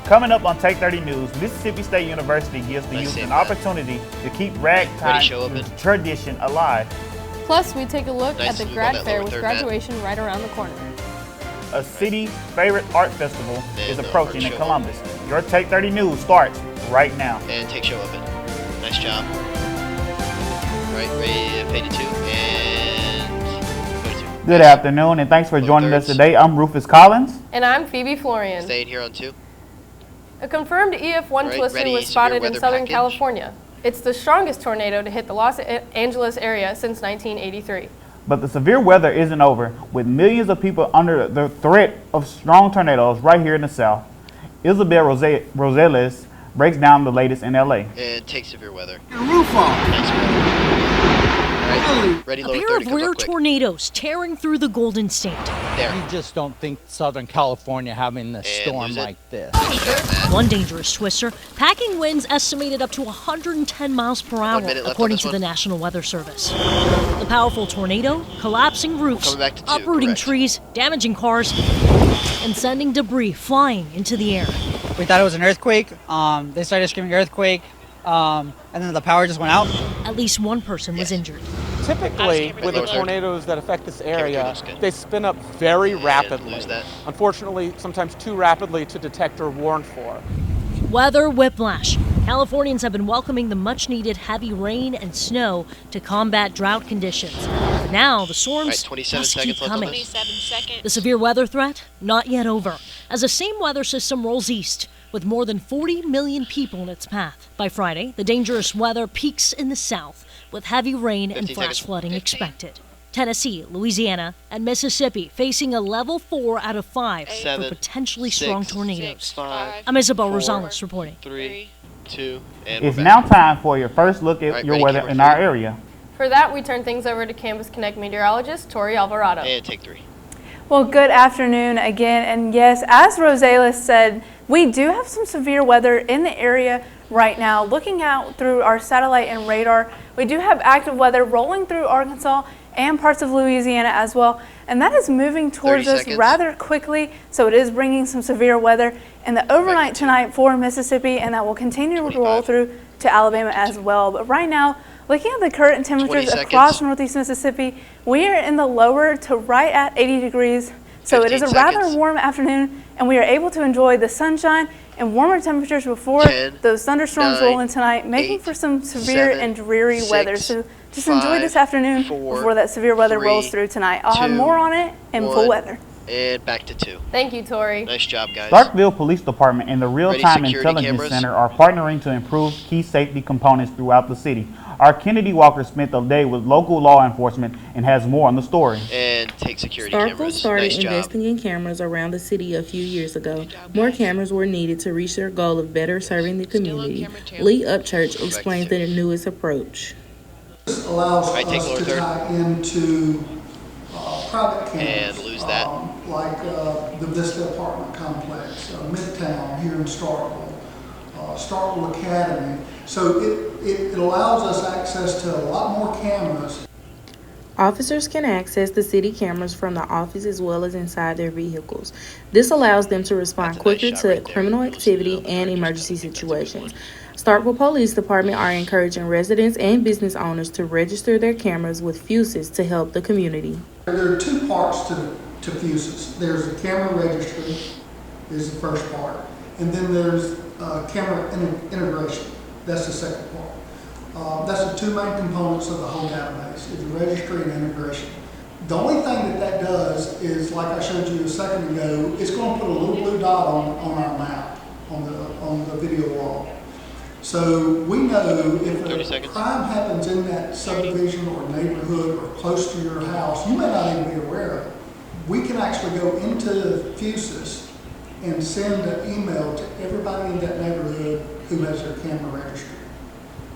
Coming up on Take 30 News, Mississippi State University gives the youth an opportunity to keep ragtime tradition alive. Plus, we take a look at the grad fair with graduation right around the corner. A city's favorite art festival is approaching in Columbus. Your Take 30 News starts right now. And take show open. Nice job. Right, ready, fade to 2, and 22. Good afternoon, and thanks for joining us today. I'm Rufus Collins. And I'm Phoebe Florian. Staying here on 2. A confirmed EF1 twister was spotted in Southern California. It's the strongest tornado to hit the Los Angeles area since 1983. But the severe weather isn't over, with millions of people under the threat of strong tornadoes right here in the South. Isabel Rosales breaks down the latest in LA. And take severe weather. Your roof off. Nice. Ready, a pair of rare tornadoes tearing through the Golden State. There. You just don't think Southern California having a storm like this. One dangerous twister, packing winds estimated up to 110 miles per hour, according to the National Weather Service. The powerful tornado, collapsing roofs, uprooting trees, damaging cars, and sending debris flying into the air. We thought it was an earthquake. They started screaming earthquake, and then the power just went out. At least one person was injured. Typically, with the tornadoes that affect this area, they spin up very rapidly. Unfortunately, sometimes too rapidly to detect or warn for. Weather whiplash. Californians have been welcoming the much-needed heavy rain and snow to combat drought conditions. But now the storms just keep coming. The severe weather threat, not yet over, as the same weather system rolls east, with more than 40 million people in its path. By Friday, the dangerous weather peaks in the south, with heavy rain and flash flooding expected. Tennessee, Louisiana, and Mississippi facing a level 4 out of 5 for potentially strong tornadoes. I'm Isabel Rosales reporting. 3, 2, and it's now time for your first look at your weather in our area. For that, we turn things over to Campus Connect meteorologist Tori Alvarado. And take 3. Well, good afternoon again. And yes, as Rosales said, we do have some severe weather in the area right now. Looking out through our satellite and radar, we do have active weather rolling through Arkansas and parts of Louisiana as well. And that is moving towards us rather quickly. So it is bringing some severe weather in the overnight tonight for Mississippi, and that will continue to roll through to Alabama as well. But right now, looking at the current temperatures across northeast Mississippi, we are in the lower to right at 80 degrees. So it is a rather warm afternoon, and we are able to enjoy the sunshine and warmer temperatures before those thunderstorms roll in tonight, making for some severe and dreary weather. So just enjoy this afternoon before that severe weather rolls through tonight. I'll have more on it in full weather. And back to 2. Thank you, Tori. Nice job, guys. Starkville Police Department and the Real-Time Intelligence Center are partnering to improve key safety components throughout the city. Our Kinnadi Walker spent the day with local law enforcement and has more on the story. And take security cameras. Starkville started investing in cameras around the city a few years ago. More cameras were needed to reach their goal of better serving the community. Lee Upchurch explains their newest approach. This allows us to tie into private cameras, and lose that. Like the Vista apartment complex, Midtown here in Starkville, Starkville Academy. So it allows us access to a lot more cameras. Officers can access the city cameras from the office as well as inside their vehicles. This allows them to respond quicker to criminal activity and emergency situations. Starkville Police Department are encouraging residents and business owners to register their cameras with Fuses to help the community. There are 2 parts to Fuses. There's a camera registry, is the first part, and then there's camera integration. That's the second part. That's the 2 main components of the whole database, is the registry and integration. The only thing that does is, like I showed you a second ago, it's going to put a little blue dot on our map, on the video wall. So we know if a crime happens in that subdivision or neighborhood or close to your house, you may not even be aware of it. We can actually go into Fuses and send an email to everybody in that neighborhood who has their camera registry.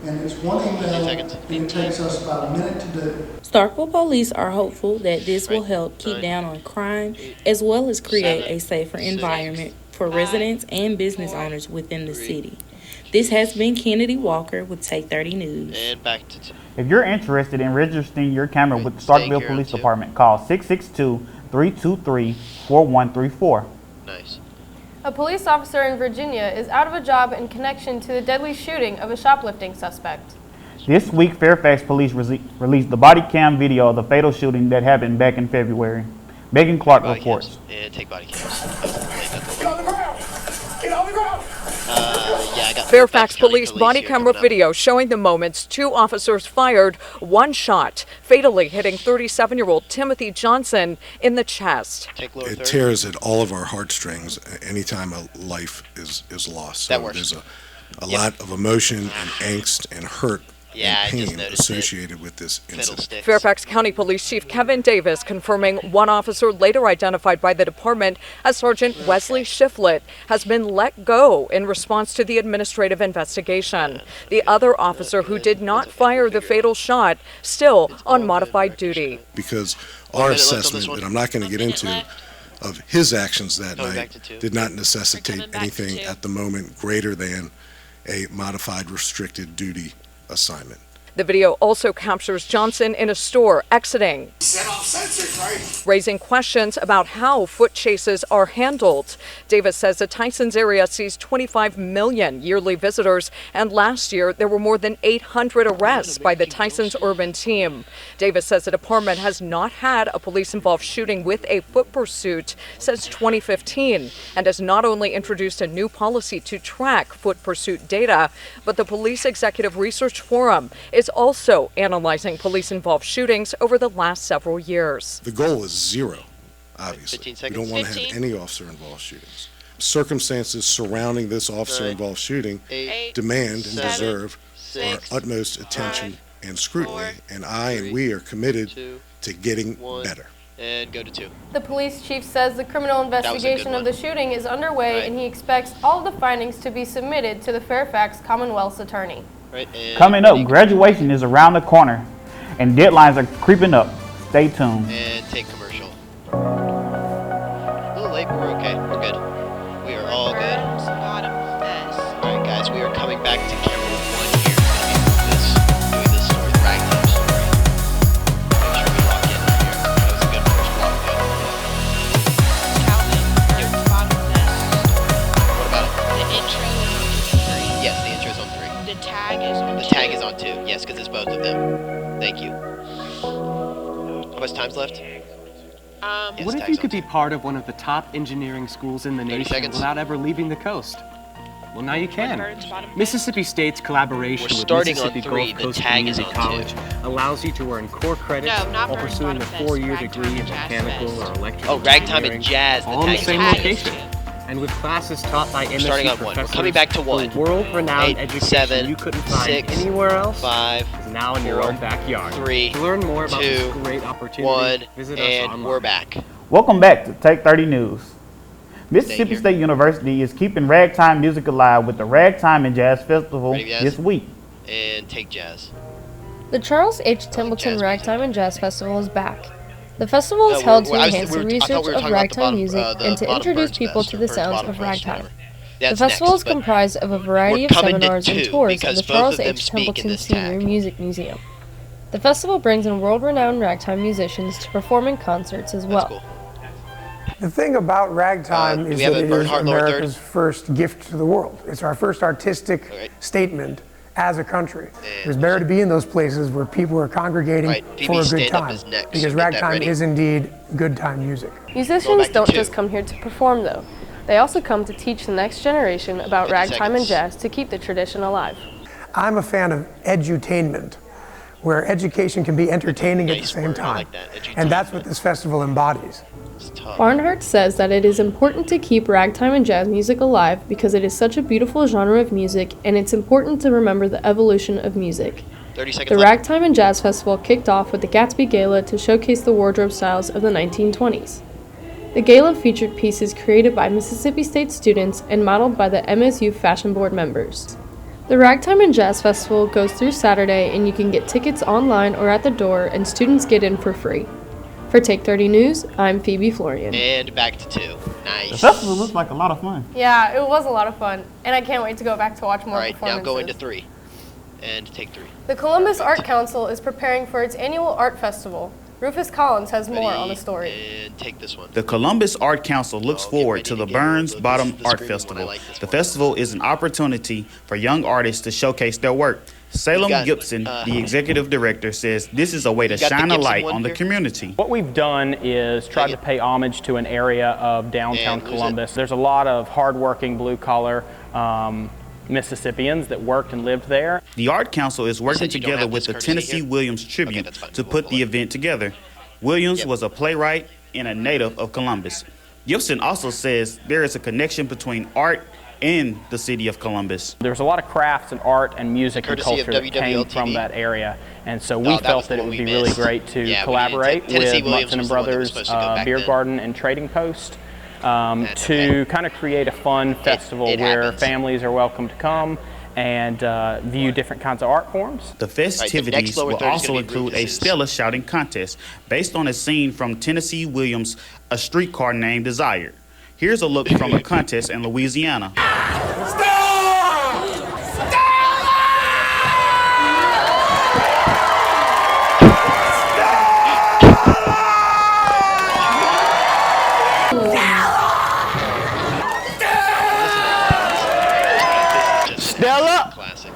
And it's 1 email, and it takes us about a minute to do. Starkville Police are hopeful that this will help keep down on crime as well as create a safer environment for residents and business owners within the city. This has been Kinnadi Walker with Take 30 News. And back to 2. If you're interested in registering your camera with the Starkville Police Department, call 662-323-4134. Nice. A A police officer in Virginia is out of a job in connection to the deadly shooting of a shoplifting suspect. This week, Fairfax police released the body cam video of the fatal shooting that happened back in February. Megan Clark reports. And take body cams. Get on the ground! Get on the ground! I got Fairfax police body camera video showing the moments 2 officers fired 1 shot, fatally hitting 37-year-old Timothy Johnson in the chest. It tears at all of our heartstrings anytime a life is lost. So there's a lot of emotion and angst and hurt and pain associated with this incident. Fairfax County Police Chief Kevin Davis confirming 1 officer later identified by the department as Sergeant Wesley Shiflett has been let go in response to the administrative investigation. The other officer who did not fire the fatal shot still on modified duty. Because our assessment, that I'm not going to get into, of his actions that night did not necessitate anything at the moment greater than a modified restricted duty assignment. The video also captures Johnson in a store exiting, raising questions about how foot chases are handled. Davis says the Tysons area sees 25 million yearly visitors, and last year there were more than 800 arrests by the Tysons urban team. Davis says the department has not had a police-involved shooting with a foot pursuit since 2015 and has not only introduced a new policy to track foot pursuit data, but the Police Executive Research Forum is also analyzing police-involved shootings over the last several years. The goal is 0, obviously. We don't want to have any officer-involved shootings. Circumstances surrounding this officer-involved shooting demand and deserve our utmost attention and scrutiny, and we are committed to getting better. And go to 2. The police chief says the criminal investigation of the shooting is underway, and he expects all of the findings to be submitted to the Fairfax Commonwealth's attorney. Coming up, graduation is around the corner, and deadlines are creeping up. Stay tuned. And take commercial. A little late, but we're okay. We're good. We are all good. Alright guys, we are coming back to camera 1 here. Doing this story, the ragtime story. Make sure we lock in here. That was a good first block, though. What about it? The intro is on 3. Yes, the intro is on 3. The tag is on 2. The tag is on 2. Yes, because it's both of them. Thank you. How much time's left? Yes, what if you could be part of one of the top engineering schools in the nation without ever leaving the coast? Well, now you can. Mississippi State's collaboration with Mississippi Gulf Coast Community College allows you to earn core credits while pursuing a 4-year degree in mechanical or electrical ragtime and jazz. all in the same location. And with classes taught by MSU starting on 1. We're coming back to 1. World-renowned 8, education 7, you couldn't find 6, anywhere else 5, is now in your own backyard. 3, to learn more about 2, this great opportunity, 1, visit us and online. we're back. Welcome back to Take 30 News. Mississippi State University is keeping ragtime music alive with the Ragtime and Jazz Festival this week. And take jazz. The Charles H. Templeton Ragtime and Jazz Festival is back. The festival is held to enhance the research of ragtime music and to introduce people to the sounds of ragtime. The festival is comprised of a variety of seminars and tours of the Charles H. Templeton Senior Music Museum. The festival brings in world-renowned ragtime musicians to perform in concerts as well. The thing about ragtime is that it is America's first gift to the world. It's our first artistic statement as a country. It was better to be in those places where people are congregating for a good time, because ragtime is indeed good time music. Musicians don't just come here to perform, though. They also come to teach the next generation about ragtime and jazz to keep the tradition alive. I'm a fan of edutainment, where education can be entertaining at the same time, and that's what this festival embodies. Barnhart says that it is important to keep ragtime and jazz music alive because it is such a beautiful genre of music, and it's important to remember the evolution of music. The Ragtime and Jazz Festival kicked off with the Gatsby Gala to showcase the wardrobe styles of the 1920s. The gala featured pieces created by Mississippi State students and modeled by the MSU Fashion Board members. The Ragtime and Jazz Festival goes through Saturday, and you can get tickets online or at the door, and students get in for free. For Take 30 News, I'm Phoebe Florian. And back to 2. Nice. The festival looks like a lot of fun. Yeah, it was a lot of fun, and I can't wait to go back to watch more performances. All right, now go into 3. And take 3. The Columbus Art Council is preparing for its annual art festival. Rufus Collins has more on the story. And take this one. The Columbus Art Council looks forward to the Burns Bottom Art Festival. The festival is an opportunity for young artists to showcase their work. Salem Gibson, the executive director, says this is a way to shine a light on the community. What we've done is tried to pay homage to an area of downtown Columbus. There's a lot of hardworking blue-collar Mississippians that worked and lived there. The Art Council is working together with the Tennessee Williams Tribute to put the event together. Williams was a playwright and a native of Columbus. Gibson also says there is a connection between art and the city of Columbus. There's a lot of crafts and art and music and culture that came from that area, and so we felt that it would be really great to collaborate with Munson and Brothers Beer Garden and Trading Post to kind of create a fun festival where families are welcome to come and view different kinds of art forms. The festivities will also include a Stella shouting contest based on a scene from Tennessee Williams' A Streetcar Named Desire. Here's a look from a contest in Louisiana. Stella!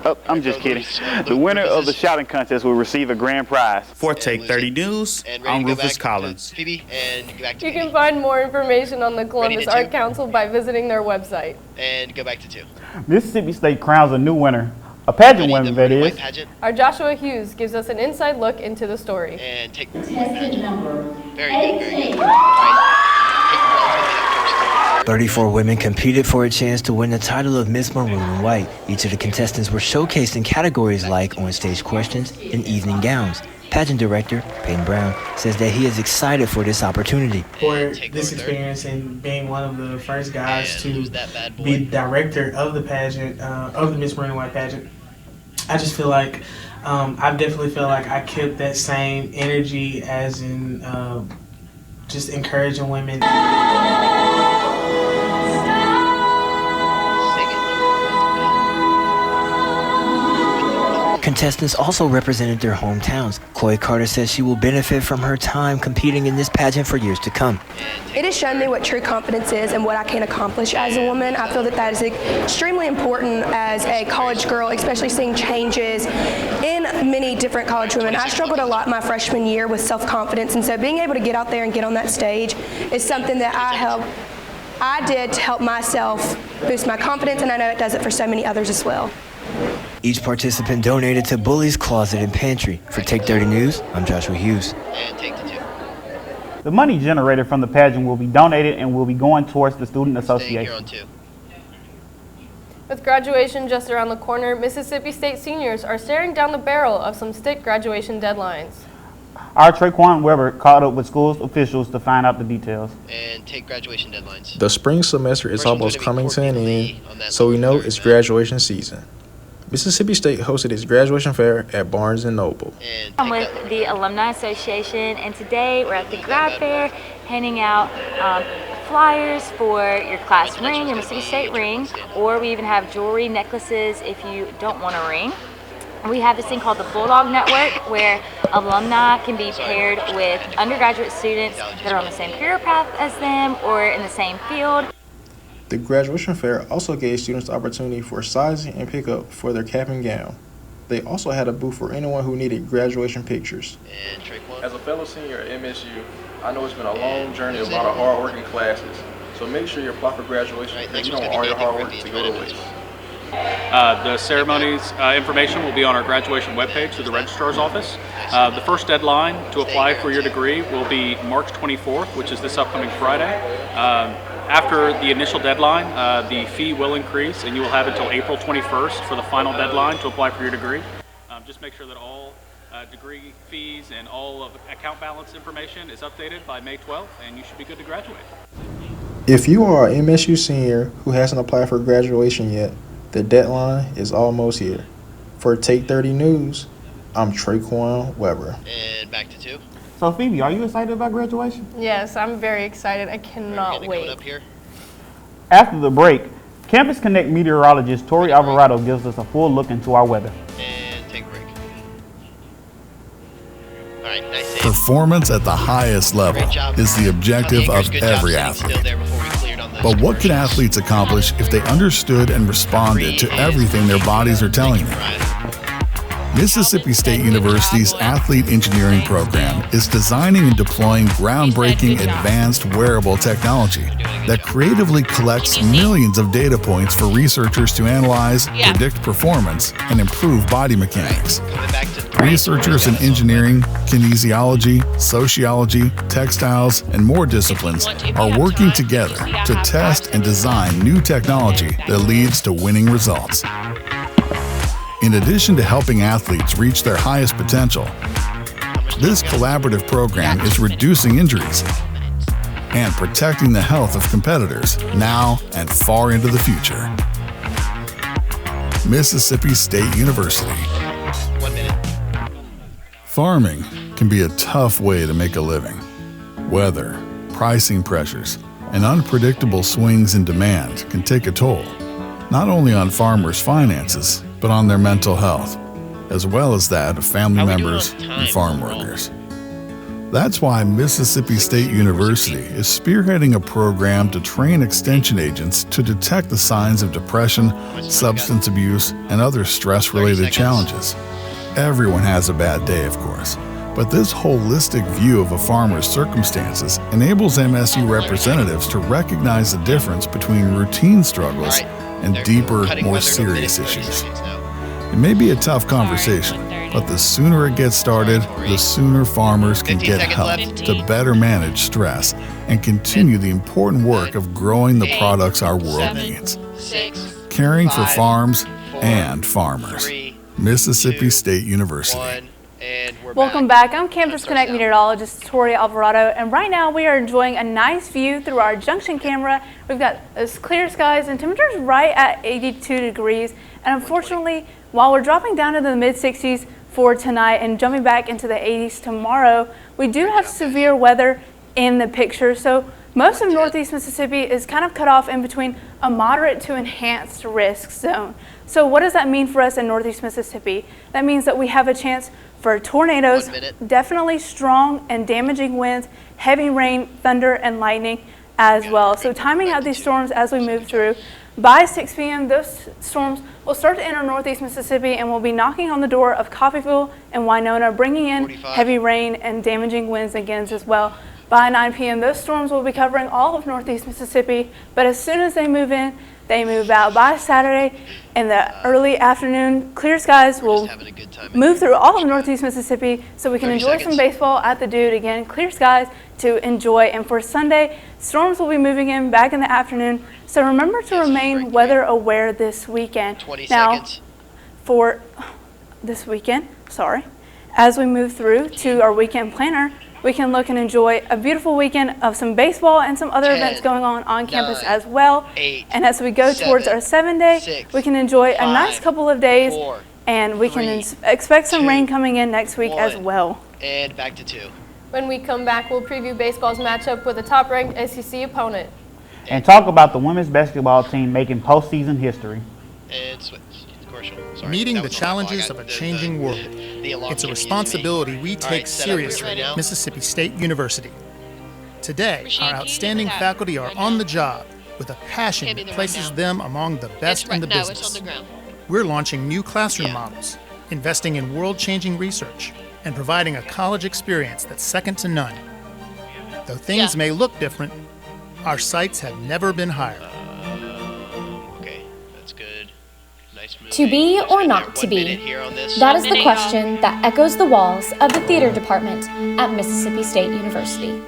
Oh, I'm just kidding. The winner of the shouting contest will receive a grand prize. For Take 30 News, I'm Rufus Collins. Phoebe, and go back to You can find more information on the Columbus Art Council by visiting their website. And go back to 2. Mississippi State crowns a new winner. A pageant winner, that is. Our Joshua Hughes gives us an inside look into the story. And take tested number. Very good, very good. All right. 34 women competed for a chance to win the title of Miss Maroon and White. Each of the contestants were showcased in categories like on-stage questions and evening gowns. Pageant director Peyton Brown says that he is excited for this opportunity. For this experience and being one of the first guys to be director of the pageant, of the Miss Maroon and White pageant, I just feel like I definitely feel like I kept that same energy as in just encouraging women. Contestants also represented their hometowns. Chloe Carter says she will benefit from her time competing in this pageant for years to come. It has shown me what true confidence is and what I can accomplish as a woman. I feel that that is extremely important as a college girl, especially seeing changes in many different college women. I struggled a lot my freshman year with self-confidence, and so being able to get out there and get on that stage is something that I did to help myself boost my confidence, and I know it does it for so many others as well. Each participant donated to Bully's Closet and Pantry. For Take 30 News, I'm Joshua Hughes. And take the 2. The money generated from the pageant will be donated and will be going towards the Student Association. Here on 2. With graduation just around the corner, Mississippi State seniors are staring down the barrel of some stick graduation deadlines. Our TraKwan Weber caught up with school officials to find out the details. And take graduation deadlines. The spring semester is almost coming to an end, so we know it's graduation season. Mississippi State hosted its graduation fair at Barnes & Noble. I'm with the Alumni Association, and today we're at the grad fair handing out flyers for your class ring, your Mississippi State ring, or we even have jewelry, necklaces if you don't want a ring. We have this thing called the Bulldog Network where alumni can be paired with undergraduate students that are on the same career path as them or in the same field. The graduation fair also gave students the opportunity for sizing and pickup for their cap and gown. They also had a booth for anyone who needed graduation pictures. As a fellow senior at MSU, I know it's been a long journey, a lot of hard-working classes. So make sure you apply for graduation because you don't want all your hard work to go to waste. The ceremony's information will be on our graduation webpage through the registrar's office. The first deadline to apply for your degree will be March 24th, which is this upcoming Friday. After the initial deadline, the fee will increase, and you will have until April 21st for the final deadline to apply for your degree. Just make sure that all degree fees and all of account balance information is updated by May 12th, and you should be good to graduate. If you are an MSU senior who hasn't applied for graduation yet, the deadline is almost here. For Take 30 News, I'm TraKwan Weber. And back to 2. So Phoebe, are you excited about graduation? Yes, I'm very excited. I cannot wait. Up here. After the break, Campus Connect meteorologist Tori Alvarado gives us a full look into our weather. And take a break. All right, nice. Performance at the highest level is the objective of every athlete. But what could athletes accomplish if they understood and responded to everything their bodies are telling them? Mississippi State University's Athlete Engineering program is designing and deploying groundbreaking advanced wearable technology that creatively collects millions of data points for researchers to analyze, predict performance, and improve body mechanics. Researchers in engineering, kinesiology, sociology, textiles, and more disciplines are working together to test and design new technology that leads to winning results. In addition to helping athletes reach their highest potential, this collaborative program is reducing injuries and protecting the health of competitors now and far into the future. Mississippi State University. 1 minute. Farming can be a tough way to make a living. Weather, pricing pressures, and unpredictable swings in demand can take a toll, not only on farmers' finances, but on their mental health, as well as that of family members and farm workers. That's why Mississippi State University is spearheading a program to train extension agents to detect the signs of depression, substance abuse, and other stress-related challenges. Everyone has a bad day, of course, but this holistic view of a farmer's circumstances enables MSU representatives to recognize the difference between routine struggles and deeper, more serious issues. It may be a tough conversation, but the sooner it gets started, the sooner farmers can get help to better manage stress and continue the important work of growing the products our world needs. Caring for farms and farmers. Mississippi State University. Welcome back. I'm Campus Connect meteorologist Tori Alvarado, and right now we are enjoying a nice view through our junction camera. We've got those clear skies and temperatures right at 82 degrees. And unfortunately, while we're dropping down to the mid-60s for tonight and jumping back into the 80s tomorrow, we do have severe weather in the picture. So most of Northeast Mississippi is kind of cut off in between a moderate to enhanced risk zone. So what does that mean for us in Northeast Mississippi? That means that we have a chance for tornadoes, definitely strong and damaging winds, heavy rain, thunder, and lightning as well. So timing out these storms as we move through. By 6 p.m., those storms will start to enter Northeast Mississippi and will be knocking on the door of Coffeyville and Winona, bringing in heavy rain and damaging winds again as well. By 9 p.m., those storms will be covering all of Northeast Mississippi, but as soon as they move in, they move out. By Saturday in the early afternoon, clear skies will move through all of Northeast Mississippi so we can enjoy some baseball at the Dude again. Clear skies to enjoy. And for Sunday, storms will be moving in back in the afternoon. So remember to remain weather aware this weekend. 20 now, seconds. For this weekend, as we move through to our weekend planner, we can look and enjoy a beautiful weekend of some baseball and some other events going on campus as well. 8, and as we go towards our 7-day, 6, we can enjoy 5, a nice couple of days, 4, and we 3, can expect some 2, rain coming in next week as 1. well. And back to 2. When we come back, we'll preview baseball's matchup with a top-ranked SEC opponent. And talk about the women's basketball team making postseason history. And switch. Sorry, meeting the challenges of a changing world. It's a responsibility we take seriously at Mississippi State University. Today, our outstanding faculty are on the job with a passion that places them among the best in the business. We're launching new classroom models, investing in world-changing research, and providing a college experience that's second to none. Though things may look different, our sights have never been higher. Okay, that's good. Nice move. To be or not to be? That is the question that echoes the walls of the theater department at Mississippi State University.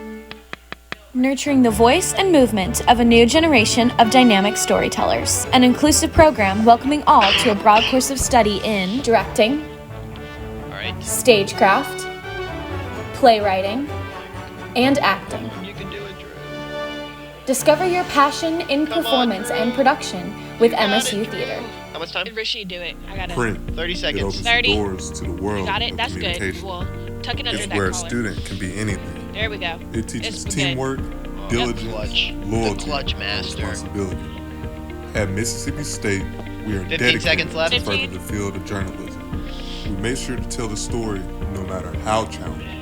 Nurturing the voice and movement of a new generation of dynamic storytellers. An inclusive program welcoming all to a broad course of study in directing, stagecraft, playwriting, and acting. Discover your passion in performance and production with MSU Theater. How much time? Did Richey do it? I got it. Print. 30 It seconds. opens 30. the doors to the world You got it? of That's good. communication. Well, tuck it under It's that where a collar. student can be anything. There we go. It teaches It's good. teamwork, diligence, loyalty, clutch and master. responsibility. At Mississippi State, we are 15 dedicated seconds left. to further 15. the field of journalism. We make sure to tell the story no matter how challenging.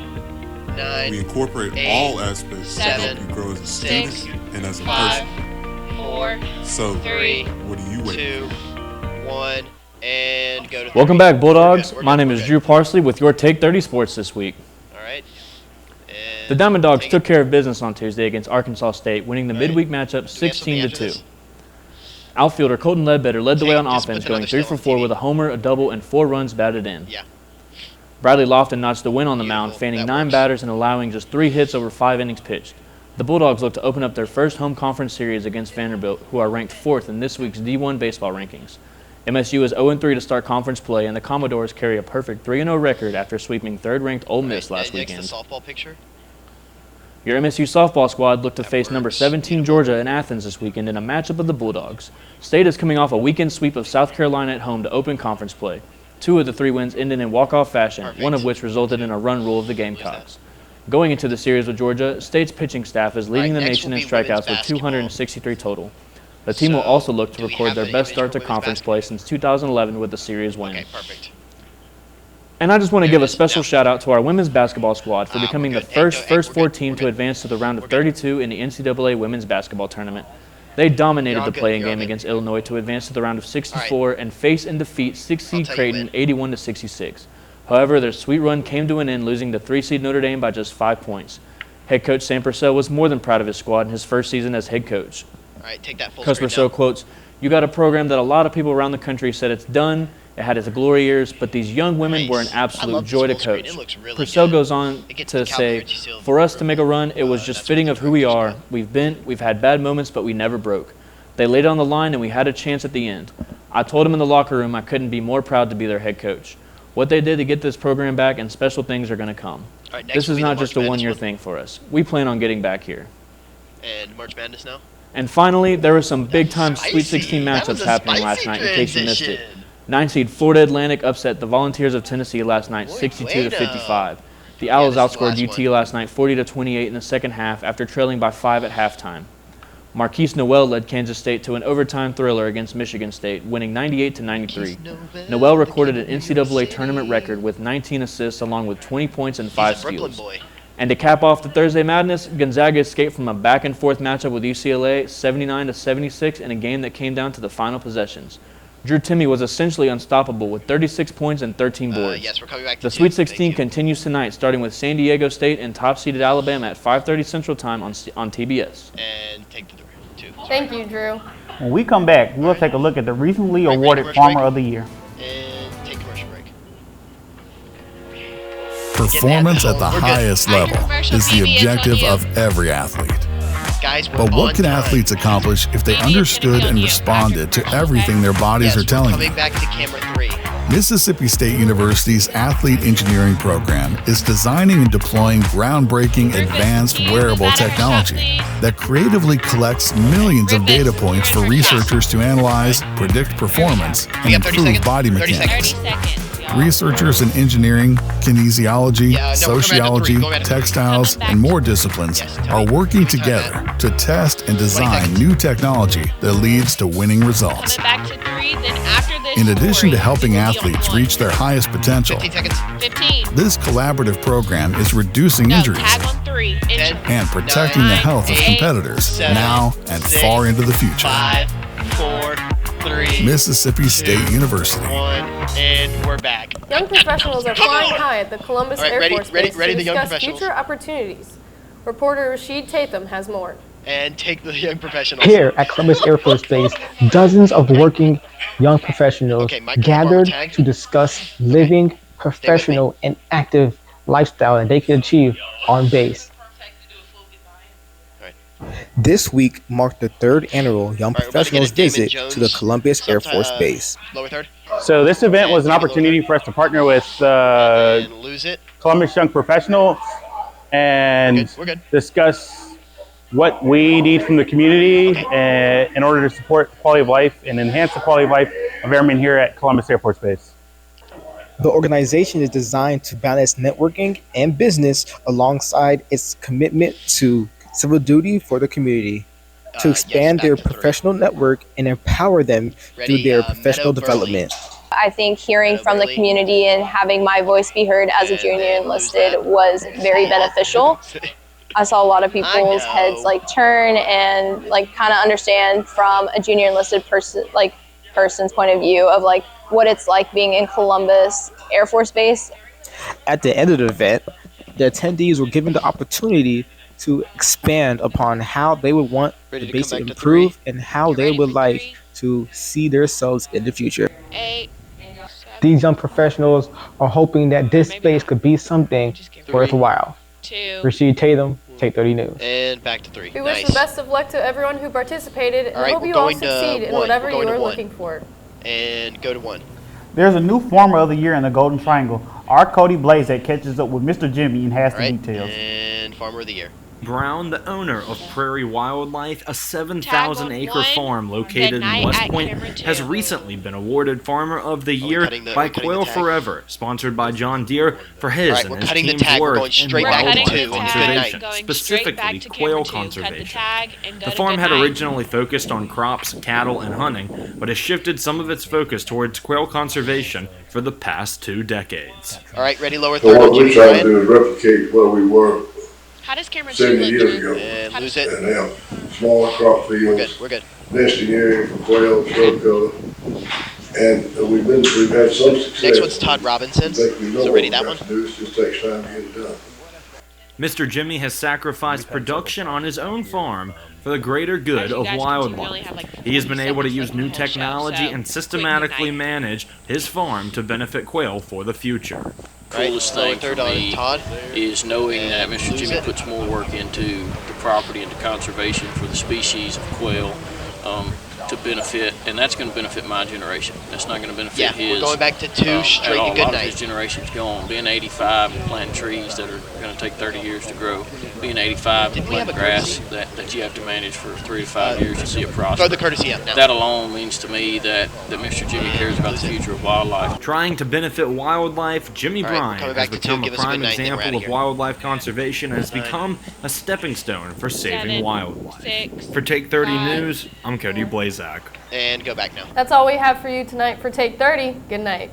9, We incorporate 8, all aspects to 7, help you grow as a 6, student and as a 5, person. 4, So, 3, what are you waiting 2, 1, and go to 30. Welcome back, Bulldogs. We're My good, name we're is good. Drew Parsley with your Take 30 Sports this week. All right. The Diamond Dogs took care of business on Tuesday against Arkansas State, winning the midweek matchup 16-2. Outfielder Colton Ledbetter led the way on offense, going 3 for 4 with a homer, a double, and 4 runs batted in. Yeah. Bradley Lofton notched the win on the mound, fanning 9 batters and allowing just 3 hits over 5 innings pitched. The Bulldogs look to open up their first home conference series against Vanderbilt, who are ranked 4th in this week's D1 baseball rankings. MSU is 0-3 to start conference play, and the Commodores carry a perfect 3-0 record after sweeping third-ranked Ole Miss last weekend. Next, the softball picture. Your MSU softball squad looked to face number 17 Georgia in Athens this weekend in a matchup of the Bulldogs. State is coming off a weekend sweep of South Carolina at home to open conference play. 2 of the 3 wins ended in walk-off fashion, one of which resulted in a run rule of the Gamecocks. Going into the series with Georgia, State's pitching staff is leading the nation in strikeouts with 263 total. The team will also look to record their best start to conference play since 2011 with the series win. Okay, perfect. And I just want to give a special shout out to our women's basketball squad for becoming the first 4 team to advance to the round of 32 in the NCAA women's basketball tournament. They dominated the play-in game against Illinois to advance to the round of 64 and face and defeat 6 seed Creighton 81-66. However, their sweet run came to an end, losing to 3 seed Notre Dame by just 5 points. Head coach Sam Purcell was more than proud of his squad in his first season as head coach. All right, take that full Coach screen Purcell down. quotes, "You got a program that a lot of people around the country said it's done, it had its glory years, but these young women were an absolute joy to coach." Purcell goes on to say, "For us to make a run, it was just fitting of who we are. We've had bad moments, but we never broke. They laid it on the line and we had a chance at the end. I told them in the locker room I couldn't be more proud to be their head coach. What they did to get this program back, and special things are going to come. Right, this is not just a one-year thing for us. We plan on getting back here." And March Madness now. And finally, there were some big-time Sweet 16 matchups happening last night, in case you missed it. 9 seed Florida Atlantic upset the Volunteers of Tennessee last night, 62-55. The Owls outscored UT last night, 40-28 in the second half, after trailing by 5 at halftime. Marquise Noel led Kansas State to an overtime thriller against Michigan State, winning 98-93. Noel recorded an NCAA tournament record with 19 assists, along with 20 points and 5 steals. And to cap off the Thursday madness, Gonzaga escaped from a back-and-forth matchup with UCLA, 79-76, in a game that came down to the final possessions. Drew Timme was essentially unstoppable with 36 points and 13 boards. Yes, we're coming back to the Sweet 16 continues tonight, starting with San Diego State and top-seeded Alabama at 5:30 Central Time on TBS. And take the 2. Thank you, Drew. When we come back, we'll take a look at the recently awarded Farmer of the Year. And take commercial break. Performance at the highest level is the objective of every athlete. Guys, but what can athletes accomplish if they understood and responded to everything their bodies are telling them? Coming back to camera 3. Mississippi State University's Athlete Engineering program is designing and deploying groundbreaking advanced wearable technology that creatively collects millions of data points for researchers to analyze, predict performance, and improve body mechanics. Researchers in engineering, kinesiology, sociology, textiles, and more disciplines are working together to test and design new technology that leads to winning results. In addition to helping athletes reach their highest potential, this collaborative program is reducing injuries and protecting the health of competitors now and far into the future. 5, 4, 3, Mississippi State University. 1, and we're back. Young professionals are flying high at the Columbus Air Force Base to discuss future opportunities. Reporter Rashid Tatham has more. And take the young professionals. Here at Columbus Air Force Base, dozens of working young professionals gathered to discuss living, professional, and active lifestyle that they can achieve on base. This week marked the 3rd annual Young Professionals visit to the Columbus Air Force Base. So this event was an opportunity for us to partner with Columbus Young Professionals and discuss what we need from the community in order to support the quality of life and enhance the quality of life of airmen here at Columbus Air Force Base. The organization is designed to balance networking and business alongside its commitment to civil duty for the community, to expand their professional network and empower them through their professional development. I think hearing from the community and having my voice be heard as a junior enlisted was very beneficial. I saw a lot of people's heads like turn and like kind of understand from a junior enlisted person's point of view of like what it's like being in Columbus Air Force Base. At the end of the event, the attendees were given the opportunity to expand upon how they would want the base to improve and how they would like to see themselves in the future. These young professionals are hoping that this space could be something worthwhile. Richey Tatum, Take 30 News. And back to 3. We wish the best of luck to everyone who participated and hope you all succeed in whatever you are looking for. And go to 1. There's a new farmer of the year in the Golden Triangle. Our Cody Blaszczak catches up with Mr. Jimmy and has the details. And farmer of the year. Brown, the owner of Prairie Wildlife, a 7,000-acre farm located in West Point, has recently been awarded Farmer of the Year by Quail Forever, sponsored by John Deere, for his and his team's work in wildlife conservation, specifically quail conservation. The farm had originally focused on crops, cattle, and hunting, but has shifted some of its focus towards quail conservation for the past 2 decades. All right, ready, lower So third. what we're trying to do is replicate where we were How does Cameron 70 years ago. And lose it. And now, smaller crop fields. We're good. Nesting area for quail, short color. And we've had some success. Next one's Todd Robinson. So ready, that one? It just takes time to get it done. Mr. Jimmy has sacrificed production on his own farm for the greater good of wildlife. He has been able to use new technology and systematically manage his farm to benefit quail for the future. Coolest thing for me is knowing that Mr. Jimmy puts more work into the property, into conservation for the species of quail to benefit, and that's going to benefit my generation. That's not going to benefit his. We're going back to 2 straight to good A lot night. of his generation's gone. Being 85 and planting trees that are going to take 30 years to grow. Being 85 and planting grass that you have to manage for 3 to 5 years to see a prosper. Throw the courtesy up now. That alone means to me that Mr. Jimmy cares about the future of wildlife. Trying to benefit wildlife, Jimmy Bryan has become a prime example of wildlife conservation and has become a stepping stone for saving wildlife. For Take 30 News, I'm Cody Blaszczak. And go back now. That's all we have for you tonight for Take 30. Good night.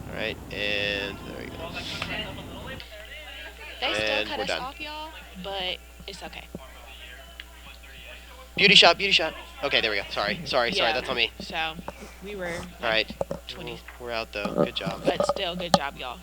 All right, and there we go. They still And cut we're us done. off, y'all, but it's okay. Beauty shot, beauty shot. Okay, there we go. Sorry, Yeah, that's on me. So we were All right. 20. We're out though. Good job. But still, good job, y'all.